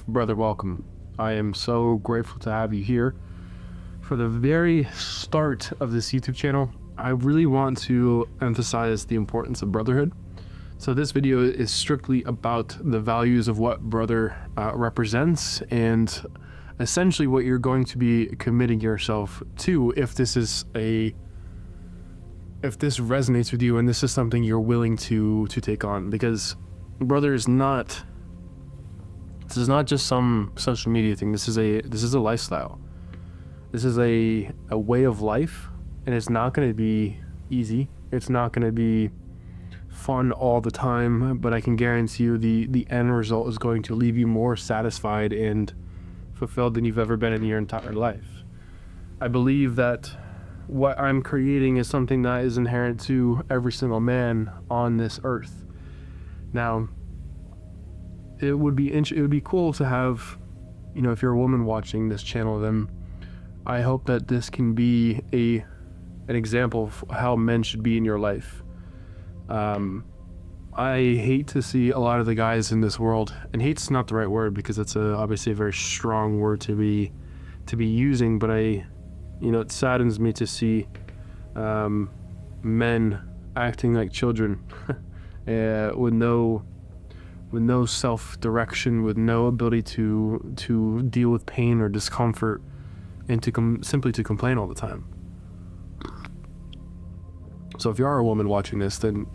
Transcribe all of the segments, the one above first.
Brother, welcome. I am so grateful to have you here. For the very start of this YouTube channel, I really want to emphasize the importance of brotherhood. So this video is strictly about the values of what brother represents and essentially what you're going to be committing yourself to if this resonates with you and this is something you're willing to take on, because brother is not just some social media thing. This is a lifestyle. This is a way of life, and it's not going to be easy. It's not going to be fun all the time, but I can guarantee you the end result is going to leave you more satisfied and fulfilled than you've ever been in your entire life. I believe that what I'm creating is something that is inherent to every single man on this earth. Now, it would be cool to have, if you're a woman watching this channel, then I hope that this can be an example of how men should be in your life. I hate to see a lot of the guys in this world, and hate's not the right word because it's obviously a very strong word to be using, but it saddens me to see men acting like children with no self-direction, with no ability to deal with pain or discomfort, and simply to complain all the time. So if you are a woman watching this, then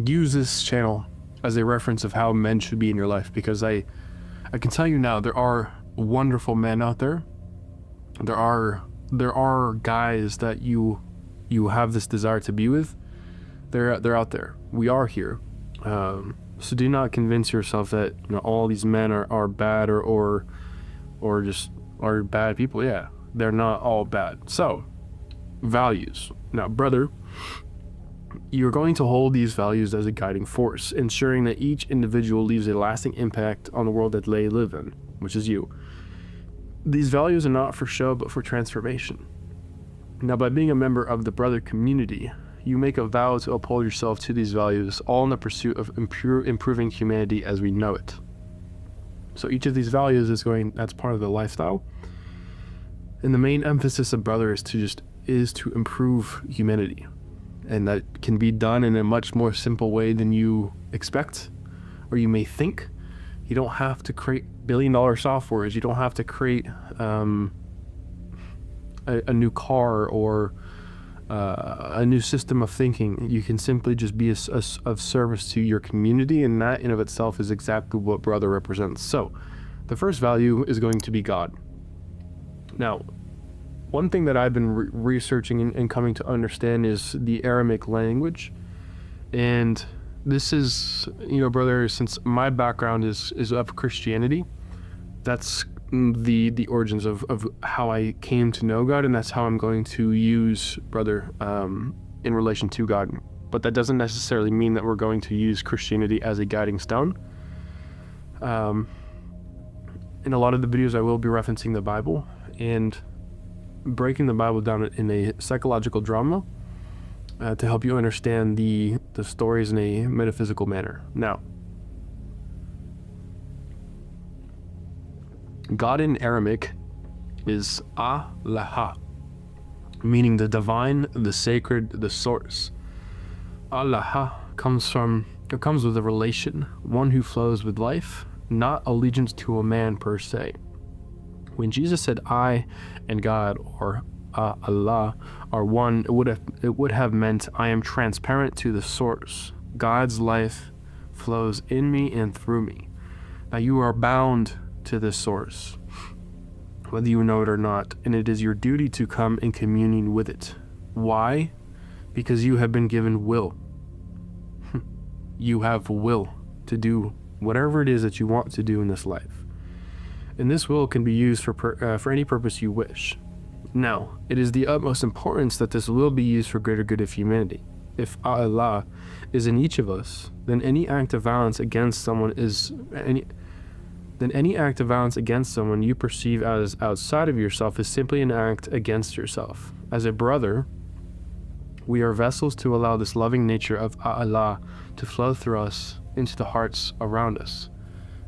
use this channel as a reference of how men should be in your life, because I can tell you now, there are wonderful men out there. There are guys that you have this desire to be with. They're out there. We are here. So do not convince yourself that all these men are bad or just are bad people. Yeah, they're not all bad. So, values. Now, brother, you're going to hold these values as a guiding force, ensuring that each individual leaves a lasting impact on the world that they live in, which is you. These values are not for show, but for transformation. Now, by being a member of the brother community, you make a vow to uphold yourself to these values, all in the pursuit of improving humanity as we know it. So each of these values that's part of the lifestyle. And the main emphasis of brother is to improve humanity. And that can be done in a much more simple way than you expect, or you may think. You don't have to create billion-dollar softwares. You don't have to create a new car or a new system of thinking. You can simply just be of service to your community, and that in of itself is exactly what brother represents. So the first value is going to be God. Now, one thing that I've been researching and coming to understand is the Aramaic language, and this is, brother, since my background is of Christianity, that's the origins of how I came to know God, and that's how I'm going to use brother in relation to God. But that doesn't necessarily mean that we're going to use Christianity as a guiding stone. In a lot of the videos I will be referencing the Bible and breaking the Bible down in a psychological drama to help you understand the stories in a metaphysical manner. Now, God in Aramaic is Allah, meaning the divine, the sacred, the source. Allah comes with a relation, one who flows with life, not allegiance to a man per se. When Jesus said I and God, or Allah, are one, it would have meant I am transparent to the source. God's life flows in me and through me. Now you are bound to this source, whether you know it or not, and it is your duty to come in communion with it. Why? Because you have been given will. You have will to do whatever it is that you want to do in this life. And this will can be used for any purpose you wish. Now, it is the utmost importance that this will be used for greater good of humanity. If Allah is in each of us, then any act of violence against someone you perceive as outside of yourself is simply an act against yourself. As a brother, we are vessels to allow this loving nature of Allah to flow through us into the hearts around us.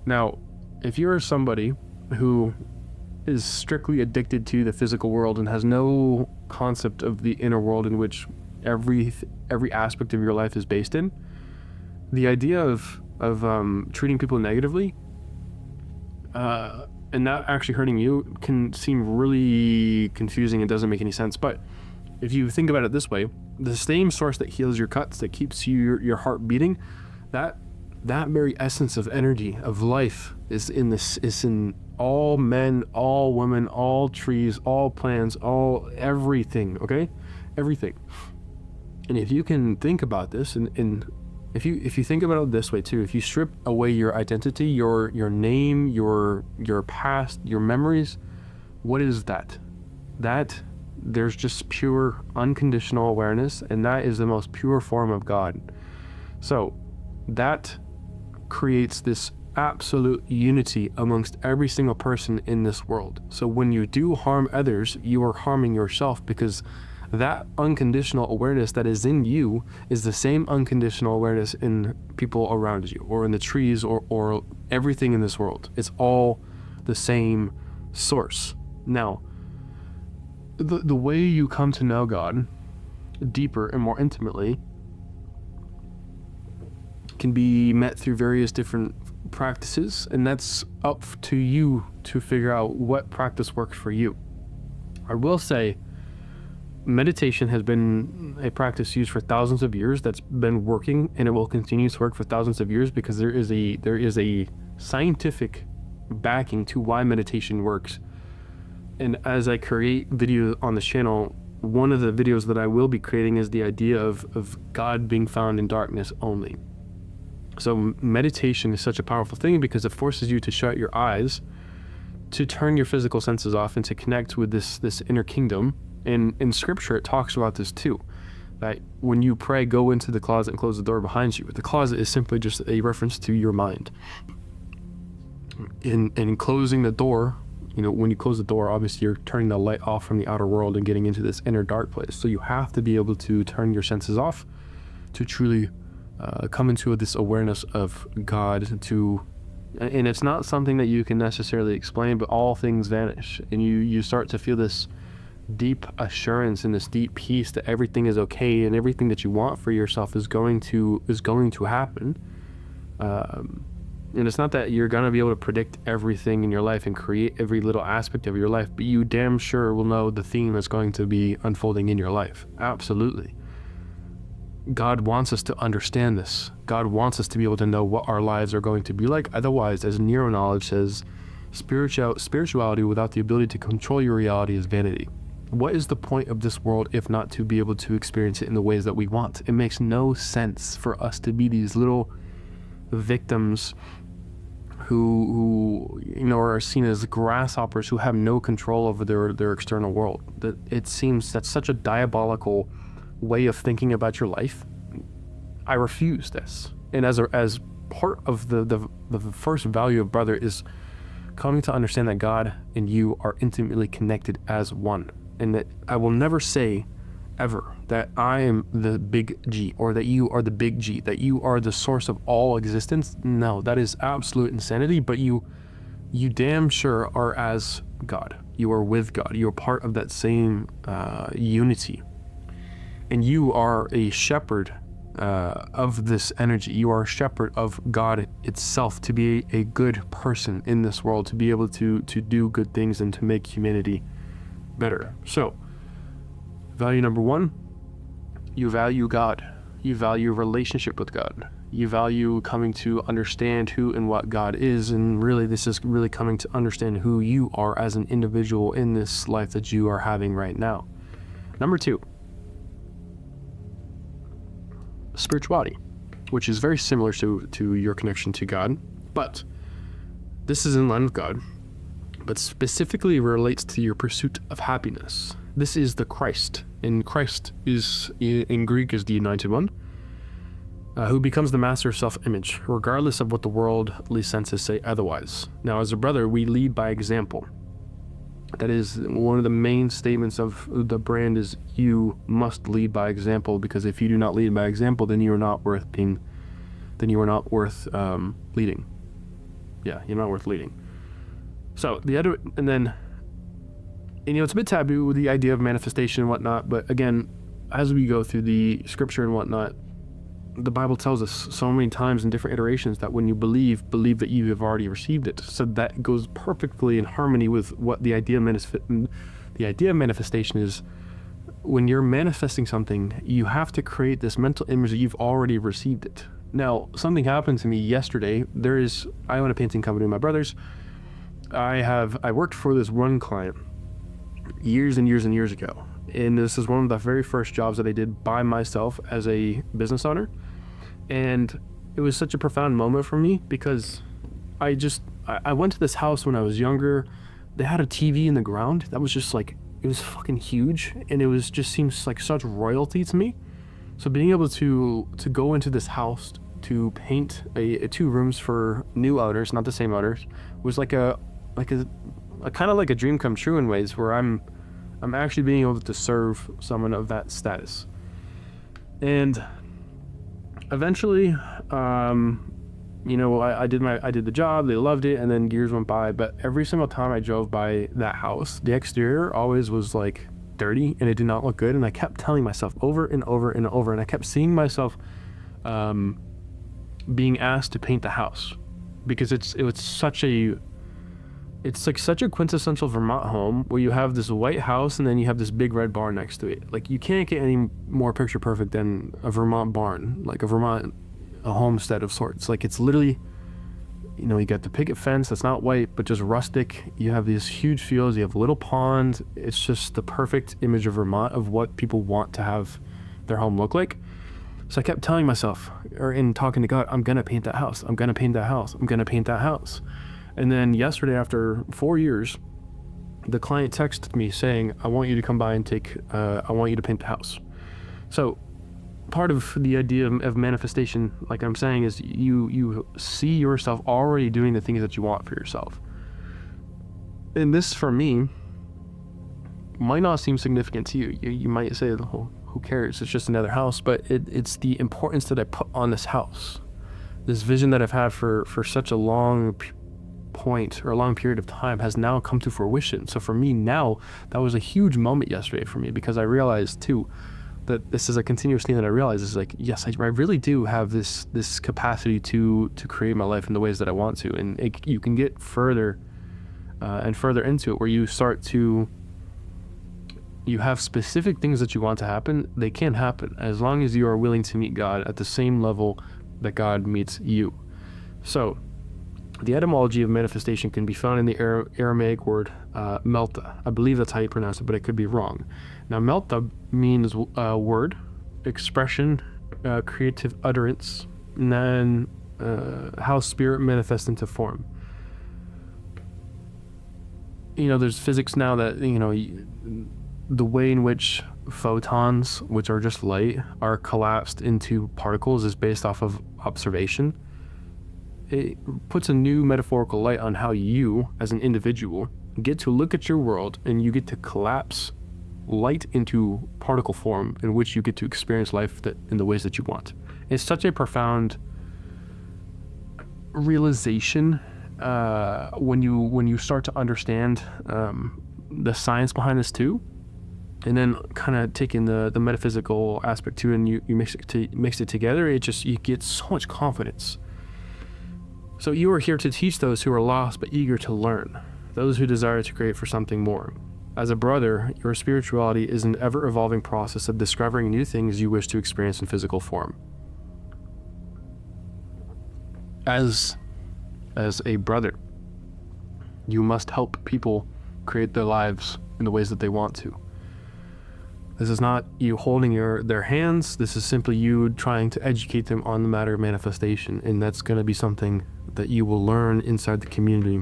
Now, if you're somebody who is strictly addicted to the physical world and has no concept of the inner world in which every aspect of your life is based in, the idea of treating people negatively and not actually hurting you can seem really confusing and doesn't make any sense. But if you think about it this way, the same source that heals your cuts, that keeps your heart beating, that very essence of energy, of life, is in all men, all women, all trees, all plants, all everything, okay? Everything. And if you can think about this, and if you think about it this way too, if you strip away your identity, your name, your past, your memories, what is that? There's just pure unconditional awareness, and that is the most pure form of God. So that creates this absolute unity amongst every single person in this world. So when you do harm others, you are harming yourself, because that unconditional awareness that is in you is the same unconditional awareness in people around you, or in the trees, or everything in this world. It's all the same source. Now, the way you come to know God deeper and more intimately can be met through various different practices, and that's up to you to figure out what practice works for you. I will say, meditation has been a practice used for thousands of years that's been working, and it will continue to work for thousands of years, because there is a scientific backing to why meditation works. And as I create videos on this channel, one of the videos that I will be creating is the idea of God being found in darkness only. So meditation is such a powerful thing because it forces you to shut your eyes, to turn your physical senses off, and to connect with this inner kingdom. And in scripture, it talks about this too, that when you pray, go into the closet and close the door behind you. The closet is simply just a reference to your mind. In closing the door, when you close the door, obviously you're turning the light off from the outer world and getting into this inner dark place. So you have to be able to turn your senses off to truly come into this awareness of God. And it's not something that you can necessarily explain, but all things vanish, and you start to feel this deep assurance and this deep peace that everything is okay, and everything that you want for yourself is going to happen. And it's not that you're gonna be able to predict everything in your life and create every little aspect of your life, but you damn sure will know the theme that's going to be unfolding in your life. Absolutely. God wants us to understand this. God wants us to be able to know what our lives are going to be like. Otherwise, as Nero knowledge says, spirituality without the ability to control your reality is vanity. What is the point of this world if not to be able to experience it in the ways that we want? It makes no sense for us to be these little victims who are seen as grasshoppers who have no control over their external world. That it seems that's such a diabolical way of thinking about your life. I refuse this. And as part of the first value of brother is coming to understand that God and you are intimately connected as one, and that I will never say ever that I am the big G, or that you are the big G, that you are the source of all existence. No, that is absolute insanity. But you damn sure are as God. You are with God. You are part of that same unity, and you are a shepherd of this energy. You are a shepherd of God itself, to be a good person in this world, to be able to do good things and to make humanity better. So value number one, you value God. You value relationship with God. You value coming to understand who and what God is, and really this is really coming to understand who you are as an individual in this life that you are having right now. Number two, spirituality, which is very similar to your connection to God, but this is in line with God, but specifically relates to your pursuit of happiness. This is the Christ, and Christ is in Greek is the Anointed One, who becomes the master of self-image, regardless of what the worldly senses say otherwise. Now, as a brother, we lead by example. That is one of the main statements of the brand, is you must lead by example, because if you do not lead by example, then you are not worth leading. Yeah, you're not worth leading. So the other, and then, and, it's a bit taboo with the idea of manifestation and whatnot, but again, as we go through the scripture and whatnot, the Bible tells us so many times in different iterations that when you believe that you have already received it. So that goes perfectly in harmony with what the idea of manifestation is. When you're manifesting something, you have to create this mental image that you've already received it. Now, something happened to me yesterday. I own a painting company with my brothers. I worked for this one client years and years and years ago. And this is one of the very first jobs that I did by myself as a business owner. And it was such a profound moment for me because I went to this house when I was younger. They had a TV in the ground that was just like, it was fucking huge, and it was just seems like such royalty to me. So being able to go into this house to paint a 2 rooms for new owners, not the same owners, was like a kind of like a dream come true in ways where I'm actually being able to serve someone of that status. And eventually, I did the job, they loved it, and then years went by, but every single time I drove by that house, the exterior always was like dirty and it did not look good. And I kept telling myself over and over and over, and I kept seeing myself being asked to paint the house because it's like such a quintessential Vermont home where you have this white house and then you have this big red barn next to it. Like, you can't get any more picture perfect than a Vermont barn, like a homestead of sorts. Like, it's literally, you got the picket fence that's not white, but just rustic. You have these huge fields, you have a little pond. It's just the perfect image of Vermont of what people want to have their home look like. So I kept telling myself, or in talking to God, I'm going to paint that house. I'm going to paint that house. I'm going to paint that house. And then yesterday, after 4 years, the client texted me saying, I want you to come by and I want you to paint the house. So part of the idea of manifestation, like I'm saying, is you see yourself already doing the things that you want for yourself. And this, for me, might not seem significant to you. You might say, oh, who cares? It's just another house. But it's the importance that I put on this house. This vision that I've had for such a long point or a long period of time has now come to fruition. So for me now, that was a huge moment yesterday for me, because I realized too that this is a continuous thing that I realize is like, yes, I really do have this capacity to create my life in the ways that I want to. And you can get further and further into it, where you have specific things that you want to happen. They can happen as long as you are willing to meet God at the same level that God meets you. So the etymology of manifestation can be found in the Aramaic word melta. I believe that's how you pronounce it, but I could be wrong. Now, melta means word, expression, creative utterance, and then how spirit manifests into form. There's physics now that, the way in which photons, which are just light, are collapsed into particles is based off of observation. It puts a new metaphorical light on how you, as an individual, get to look at your world, and you get to collapse light into particle form, in which you get to experience life in the ways that you want. It's such a profound realization when you start to understand the science behind this too, and then kind of taking the metaphysical aspect too, and you mix it together. You get so much confidence. So you are here to teach those who are lost but eager to learn, those who desire to create for something more. As a brother, your spirituality is an ever-evolving process of discovering new things you wish to experience in physical form. As a brother, you must help people create their lives in the ways that they want to. This is not you holding their hands. This is simply you trying to educate them on the matter of manifestation, and that's going to be something that you will learn inside the community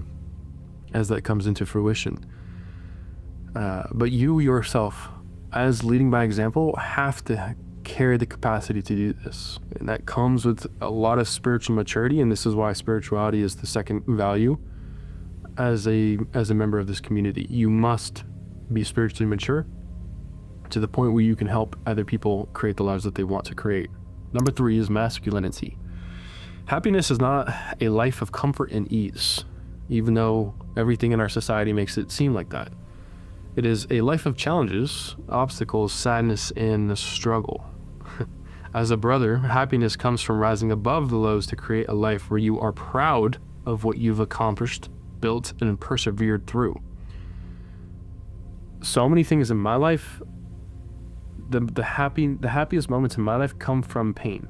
as that comes into fruition. But you yourself, as leading by example, have to carry the capacity to do this, and that comes with a lot of spiritual maturity. And this is why spirituality is the second value as a member of this community. You must be spiritually mature to the point where you can help other people create the lives that they want to create. Number 3 is masculinity. Happiness is not a life of comfort and ease, even though everything in our society makes it seem like that. It is a life of challenges, obstacles, sadness, and struggle. As a brother, happiness comes from rising above the lows to create a life where you are proud of what you've accomplished, built, and persevered through. So many things in my life, the happiest moments in my life come from pain,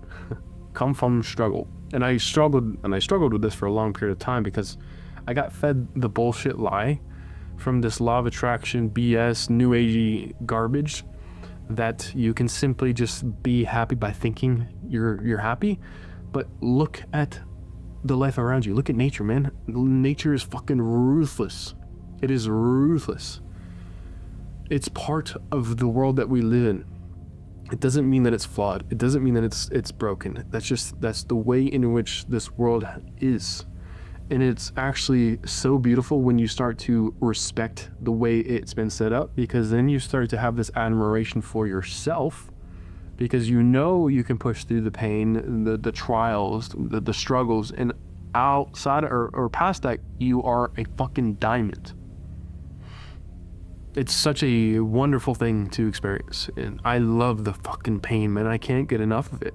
come from struggle. And I struggled with this for a long period of time because I got fed the bullshit lie from this law of attraction BS new agey garbage that you can simply just be happy by thinking you're happy. But look at the life around you. Look at nature, man. Nature is fucking ruthless. It is ruthless. It's part of the world that we live in. It doesn't mean that it's flawed. It doesn't mean that it's broken. That's the way in which this world is. And it's actually so beautiful when you start to respect the way it's been set up, because then you start to have this admiration for yourself, because you know you can push through the pain, the trials, the struggles, and outside or past that, you are a fucking diamond. It's such a wonderful thing to experience, and I love the fucking pain, man. I can't get enough of it.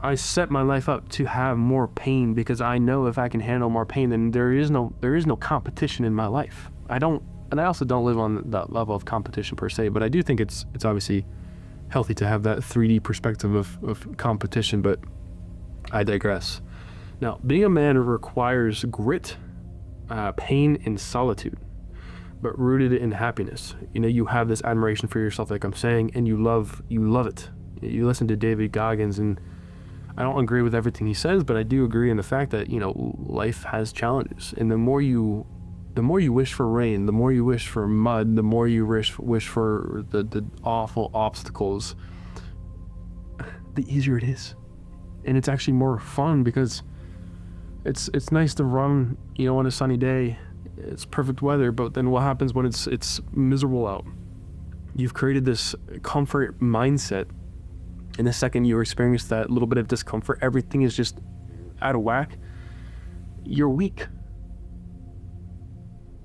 I set my life up to have more pain because I know if I can handle more pain, then there is no competition in my life. I also don't live on that level of competition per se, but I do think it's obviously healthy to have that 3D perspective of competition, but I digress. Now, being a man requires grit, pain, and solitude, but rooted in happiness. You know, you have this admiration for yourself, like I'm saying, and you love it. You listen to David Goggins, and I don't agree with everything he says, but I do agree in the fact that, you know, life has challenges, and the more you wish for rain, the more you wish for mud, the more you wish for the awful obstacles, the easier it is. And it's actually more fun because it's nice to run, you know, on a sunny day. It's perfect weather, but then what happens when it's miserable out? You've created this comfort mindset, and the second you experience that little bit of discomfort, everything is just out of whack. You're weak.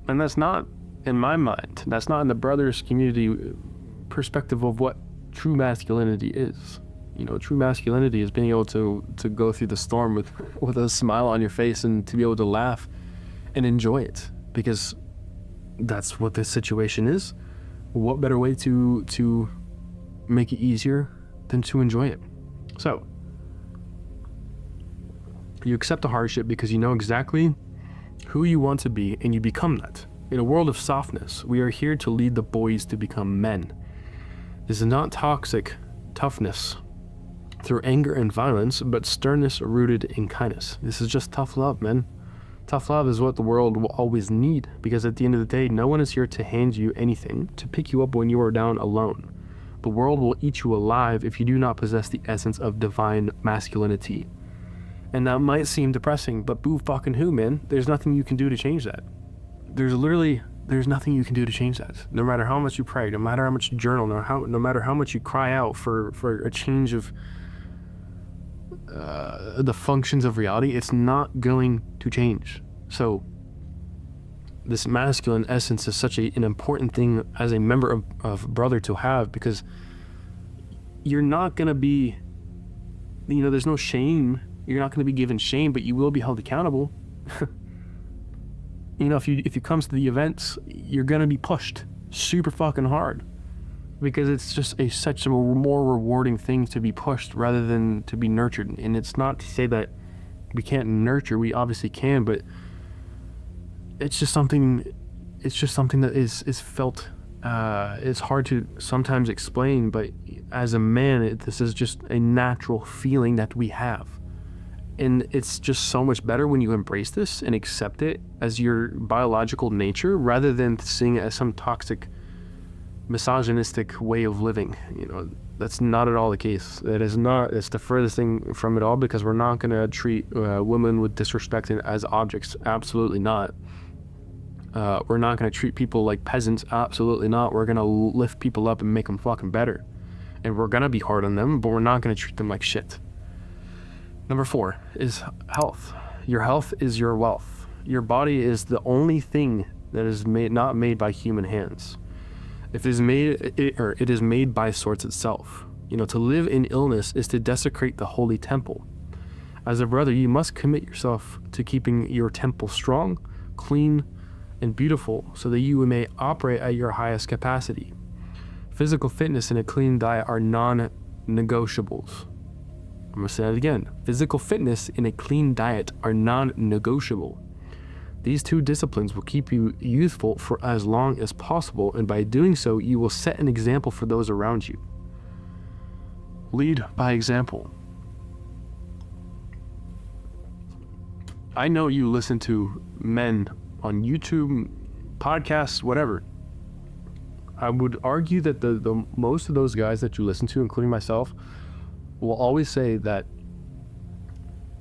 And that's not, in my mind, that's not in the brothers community perspective of what true masculinity is. You know, true masculinity is being able to go through the storm with a smile on your face and to be able to laugh and enjoy it, because that's what this situation is. What better way to make it easier than to enjoy it? So you accept the hardship because you know exactly who you want to be, and you become that. In a world of softness, we are here to lead the boys to become men. This is not toxic toughness through anger and violence, but sternness rooted in kindness. This is just tough love, man. Tough love is what the world will always need, because at the end of the day, no one is here to hand you anything, to pick you up when you are down alone. The world will eat you alive if you do not possess the essence of divine masculinity. And that might seem depressing, but boo fucking who, man? There's nothing you can do to change that. There's nothing you can do to change that. No matter how much you pray, no matter how much you journal, no matter how much you cry out for a change of the functions of reality, it's not going to change. So this masculine essence is such an important thing as a member of brother to have, because you're not going to be, you know, there's no shame. You're not going to be given shame, but you will be held accountable. You know, if you come to the events, you're going to be pushed super fucking hard, because it's just such a more rewarding thing to be pushed rather than to be nurtured. And it's not to say that we can't nurture, we obviously can, but it's just something that is felt, it's hard to sometimes explain, but as a man, this is just a natural feeling that we have. And it's just so much better when you embrace this and accept it as your biological nature, rather than seeing it as some toxic, misogynistic way of living. You know, that's not at all the case. It is not. It's the furthest thing from it all, because we're not going to treat women with disrespect and as objects. Absolutely not. We're not going to treat people like peasants. Absolutely not. We're going to lift people up and make them fucking better. And we're going to be hard on them, but we're not going to treat them like shit. Number 4 is health. Your health is your wealth. Your body is the only thing that is not made by human hands. If it is made, it is made by sorts itself. To live in illness is to desecrate the holy temple. As a brother, you must commit yourself to keeping your temple strong, clean, and beautiful so that you may operate at your highest capacity. Physical fitness and a clean diet are non-negotiables. I'm going to say that again. Physical fitness and a clean diet are non-negotiable. These two disciplines will keep you youthful for as long as possible, and by doing so, you will set an example for those around you. Lead by example. I know you listen to men on YouTube, podcasts, whatever. I would argue that the most of those guys that you listen to, including myself, will always say that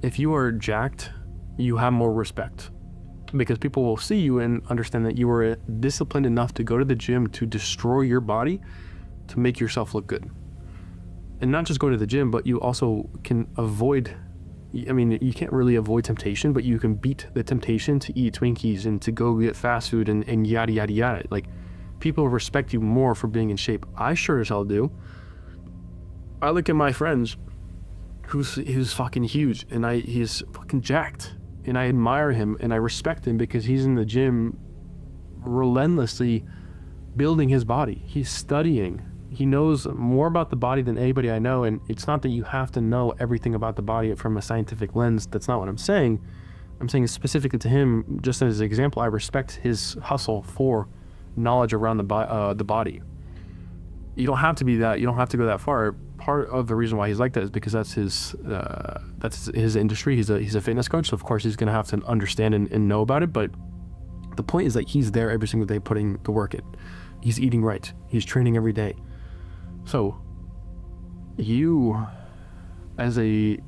if you are jacked, you have more respect. Because people will see you and understand that you are disciplined enough to go to the gym to destroy your body to make yourself look good. And not just go to the gym, but you also can avoid, you can't really avoid temptation, but you can beat the temptation to eat Twinkies and to go get fast food and yada, yada, yada. Like, people respect you more for being in shape. I sure as hell do. I look at my friends who's fucking huge and he's fucking jacked. And I admire him and I respect him because he's in the gym relentlessly building his body. He's studying. He knows more about the body than anybody I know. And it's not that you have to know everything about the body from a scientific lens. That's not what I'm saying. I'm saying specifically to him, just as an example, I respect his hustle for knowledge around the body. You don't have to be that. You don't have to go that far. Part of the reason why he's like that is because that's his industry. He's a fitness coach, so of course he's gonna have to understand and know about it. But the point is that he's there every single day putting the work in. He's eating right. He's training every day. So you, as a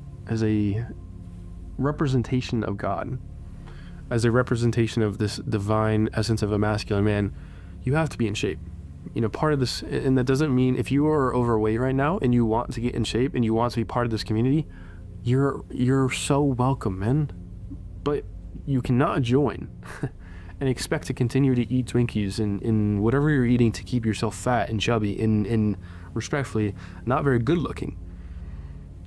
representation of God, as a representation of this divine essence of a masculine man, you have to be in shape. Part of this, and that doesn't mean if you are overweight right now and you want to get in shape and you want to be part of this community, you're so welcome, man. But you cannot join and expect to continue to eat Twinkies and whatever you're eating to keep yourself fat and chubby and respectfully not very good looking.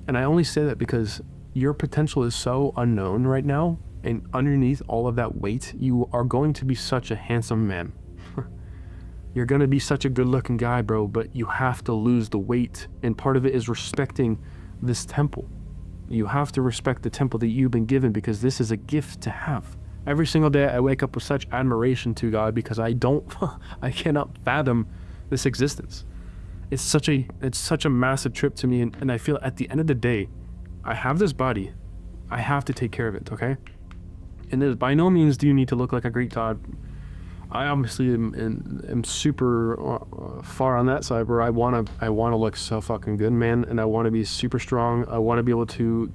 And I only say that because your potential is so unknown right now, and underneath all of that weight, you are going to be such a handsome man. You're gonna be such a good-looking guy, bro, but you have to lose the weight, and part of it is respecting this temple. You have to respect the temple that you've been given because this is a gift to have. Every single day I wake up with such admiration to God because I cannot fathom this existence. It's such a massive trip to me, and I feel at the end of the day, I have this body. I have to take care of it, okay? And by no means do you need to look like a Greek god. I obviously am super far on that side where I wanna look so fucking good, man, and I want to be super strong. I want to be able to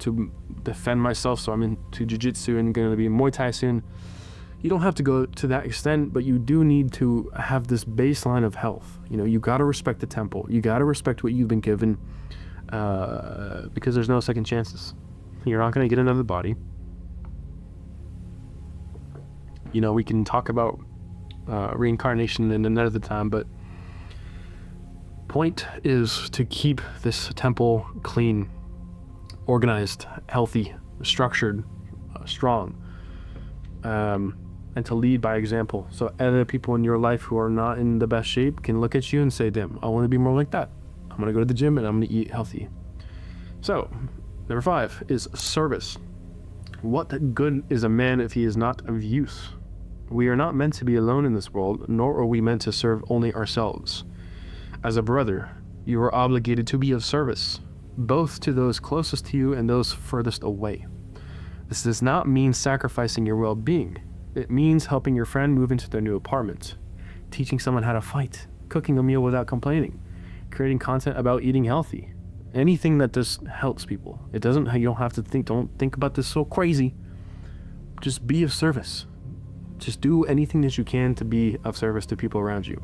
defend myself, so I'm into jiu-jitsu and going to be Muay Thai soon. You don't have to go to that extent, but you do need to have this baseline of health. You got to respect the temple. You got to respect what you've been given, because there's no second chances. You're not going to get another body. We can talk about reincarnation in another time, but point is to keep this temple clean, organized, healthy, structured, strong, and to lead by example, so other people in your life who are not in the best shape can look at you and say, damn, I want to be more like that. I'm going to go to the gym and I'm going to eat healthy. So number 5 is service. What good is a man if he is not of use? We are not meant to be alone in this world, nor are we meant to serve only ourselves. As a brother, you are obligated to be of service, both to those closest to you and those furthest away. This does not mean sacrificing your well-being. It means helping your friend move into their new apartment, teaching someone how to fight, cooking a meal without complaining, creating content about eating healthy. Anything that just helps people. You don't have to don't think about this so crazy. Just be of service. Just do anything that you can to be of service to people around you.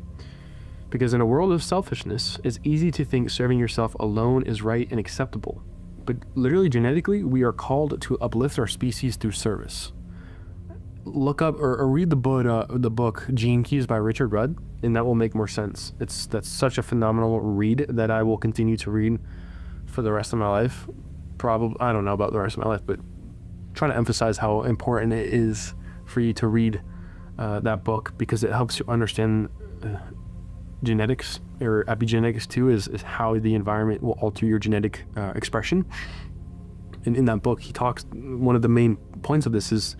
Because in a world of selfishness, it's easy to think serving yourself alone is right and acceptable. but literally genetically, we are called to uplift our species through service. Look up or read the book Gene Keys by Richard Rudd, and that will make more sense. That's such a phenomenal read that I will continue to read for the rest of my life. Probably, I don't know about the rest of my life, but trying to emphasize how important it is for you to read that book, because it helps you understand genetics, or epigenetics too, is how the environment will alter your genetic expression. And in that book, he talks, one of the main points of this is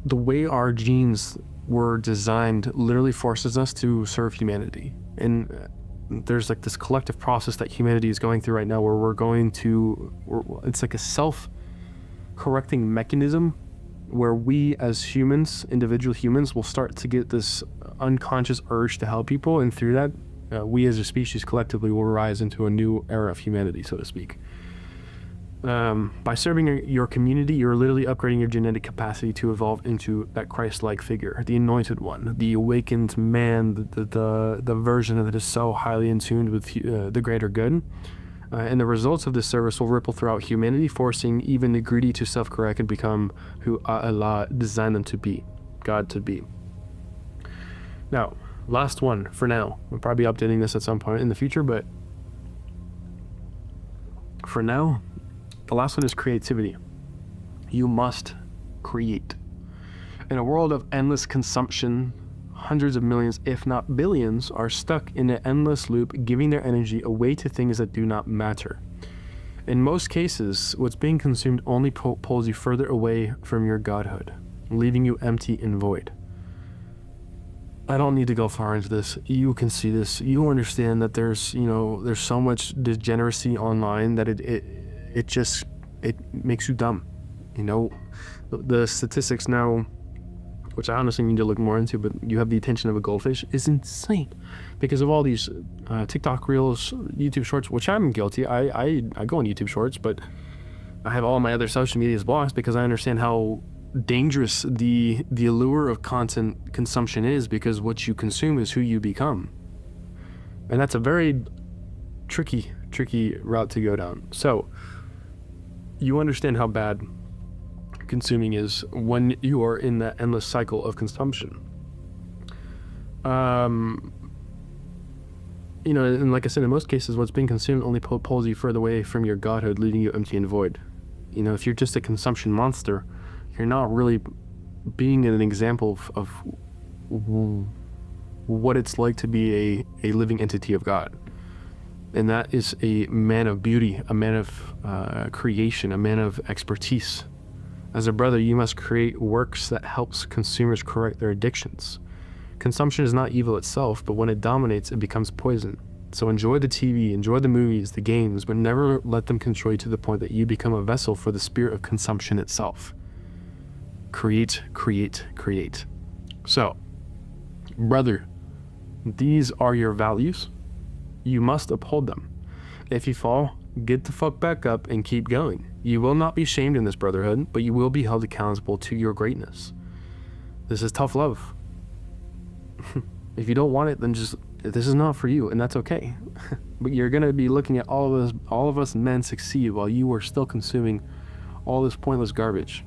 the way our genes were designed literally forces us to serve humanity. And there's like this collective process that humanity is going through right now, where it's like a self-correcting mechanism, where we as humans, individual humans, will start to get this unconscious urge to help people, and through that, we as a species collectively will rise into a new era of humanity, so to speak. By serving your community, you're literally upgrading your genetic capacity to evolve into that Christ-like figure, the anointed one, the awakened man, the version that is so highly in tune with the greater good. And the results of this service will ripple throughout humanity, forcing even the greedy to self-correct and become who Allah designed them to be, God to be. Now, last one for now. We'll probably be updating this at some point in the future, but for now, the last one is creativity. You must create. In a world of endless consumption, hundreds of millions, if not billions, are stuck in an endless loop, giving their energy away to things that do not matter. In most cases, what's being consumed only pulls you further away from your godhood, leaving you empty and void. I don't need to go far into this. You can see this. You understand that there's so much degeneracy online that it makes you dumb. The statistics now, which I honestly need to look more into, but you have the attention of a goldfish, is insane because of all these TikTok reels, YouTube shorts, which I'm guilty. I go on YouTube shorts, but I have all my other social medias blocked because I understand how dangerous the allure of content consumption is, because what you consume is who you become. And that's a very tricky route to go down. So you understand how bad consuming is when you are in that endless cycle of consumption. And like I said, in most cases, what's being consumed only pulls you further away from your godhood, leaving you empty and void. If you're just a consumption monster, you're not really being an example of what it's like to be a living entity of God. And that is a man of beauty, a man of creation, a man of expertise. As a brother, you must create works that helps consumers correct their addictions. Consumption is not evil itself, but when it dominates, it becomes poison. So enjoy the TV, enjoy the movies, the games, but never let them control you to the point that you become a vessel for the spirit of consumption itself. Create. So, brother, these are your values. You must uphold them. If you fall, get the fuck back up and keep going. You will not be shamed in this brotherhood, but you will be held accountable to your greatness. This is tough love. If you don't want it, then this is not for you, and that's okay. But you're gonna be looking at all of us men succeed while you are still consuming all this pointless garbage.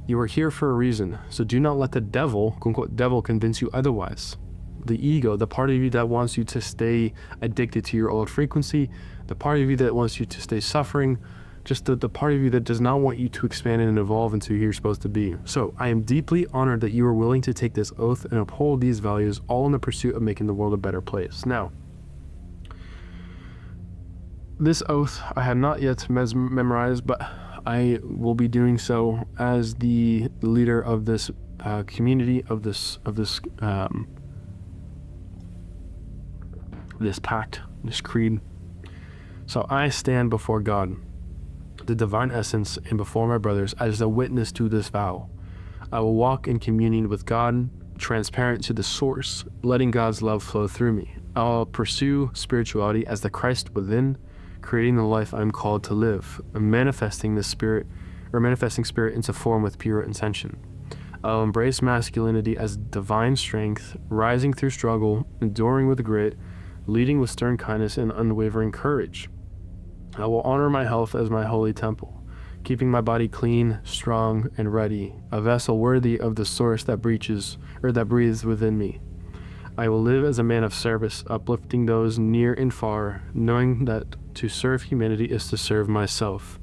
You are here for a reason, so do not let the devil, quote unquote, devil, convince you otherwise. The ego, the part of you that wants you to stay addicted to your old frequency, the part of you that wants you to stay suffering, just the part of you that does not want you to expand and evolve into who you're supposed to be. So I am deeply honored that you are willing to take this oath and uphold these values, all in the pursuit of making the world a better place. Now, this oath I have not yet memorized, but I will be doing so as the leader of this community, of this pact, this creed. So I stand before God, the divine essence, and before my brothers as a witness to this vow. I will walk in communion with God, transparent to the source, letting God's love flow through me. I'll pursue spirituality as the Christ within, creating the life I'm called to live, manifesting spirit into form with pure intention. I'll embrace masculinity as divine strength, rising through struggle, enduring with grit, leading with stern kindness and unwavering courage. I will honor my health as my holy temple, keeping my body clean, strong, and ready, a vessel worthy of the source that breathes within me. I will live as a man of service, uplifting those near and far, knowing that to serve humanity is to serve myself.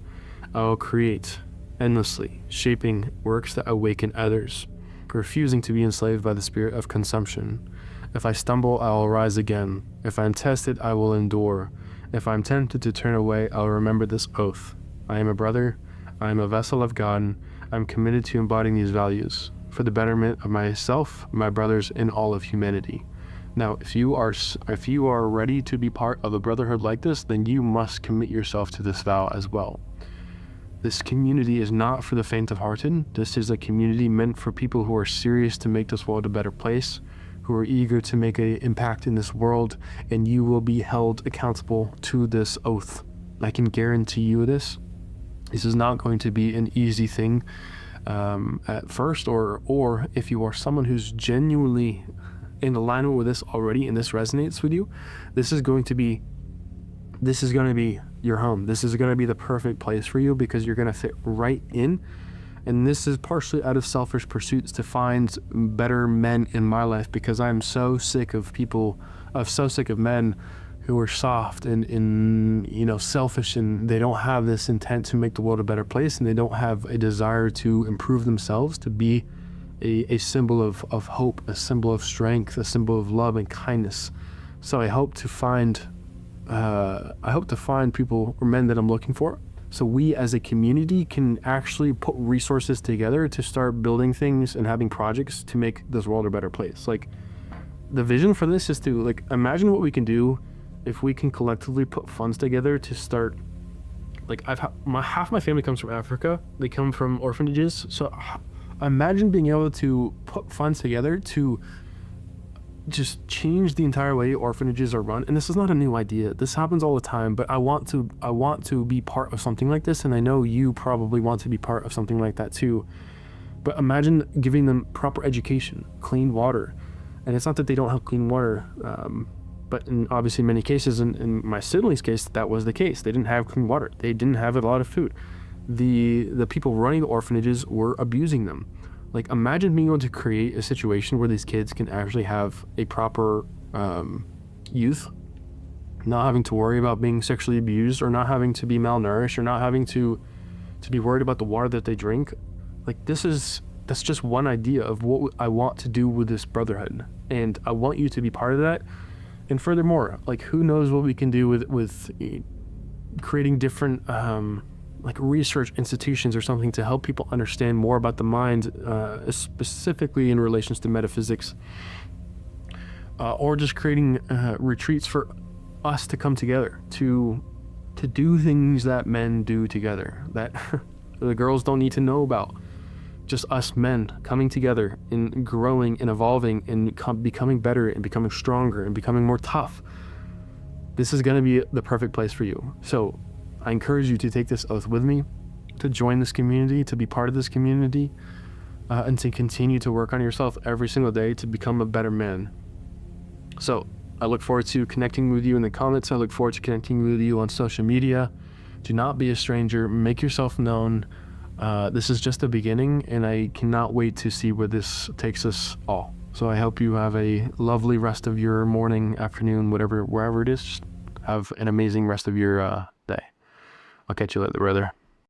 I will create endlessly, shaping works that awaken others, refusing to be enslaved by the spirit of consumption. If I stumble, I will rise again. If I am tested, I will endure. If I am tempted to turn away, I will remember this oath. I am a brother. I am a vessel of God. I am committed to embodying these values for the betterment of myself, my brothers, and all of humanity. Now, if you are ready to be part of a brotherhood like this, then you must commit yourself to this vow as well. This community is not for the faint of hearted. This is a community meant for people who are serious to make this world a better place, who are eager to make an impact in this world, and you will be held accountable to this oath. I can guarantee you this. This is not going to be an easy thing at first, or if you are someone who's genuinely in alignment with this already and this resonates with you, this is going to be your home. This is going to be the perfect place for you because you're going to fit right in. And this is partially out of selfish pursuits to find better men in my life, because I'm so sick of men who are soft and selfish, and they don't have this intent to make the world a better place, and they don't have a desire to improve themselves, to be a symbol of hope, a symbol of strength, a symbol of love and kindness. So I hope to find people or men that I'm looking for. So we as a community can actually put resources together to start building things and having projects to make this world a better place. Like, the vision for this is to, like, imagine what we can do if we can collectively put funds together to start, like, half my family comes from Africa. They come from orphanages. So imagine being able to put funds together to just change the entire way orphanages are run. And this is not a new idea. This happens all the time, but I want to be part of something like this, and I know you probably want to be part of something like that too. But imagine giving them proper education, clean water. And it's not that they don't have clean water, but in obviously many cases, in my siblings' case, that was the case. They didn't have clean water. They didn't have a lot of food. The people running the orphanages were abusing them. Like, imagine being able to create a situation where these kids can actually have a proper youth, not having to worry about being sexually abused, or not having to be malnourished, or not having to be worried about the water that they drink. Like, that's just one idea of what I want to do with this brotherhood, and I want you to be part of that. And furthermore, like, who knows what we can do with creating different like research institutions or something to help people understand more about the mind, specifically in relations to metaphysics, or just creating retreats for us to come together to do things that men do together that the girls don't need to know about. Just us men coming together and growing and evolving and becoming better and becoming stronger and becoming more tough. This is going to be the perfect place for you. So I encourage you to take this oath with me, to join this community, to be part of this community, and to continue to work on yourself every single day to become a better man. So I look forward to connecting with you in the comments. I look forward to connecting with you on social media. Do not be a stranger. Make yourself known. This is just the beginning, and I cannot wait to see where this takes us all. So I hope you have a lovely rest of your morning, afternoon, wherever it is. Just have an amazing rest of your day. I'll catch you later, brother.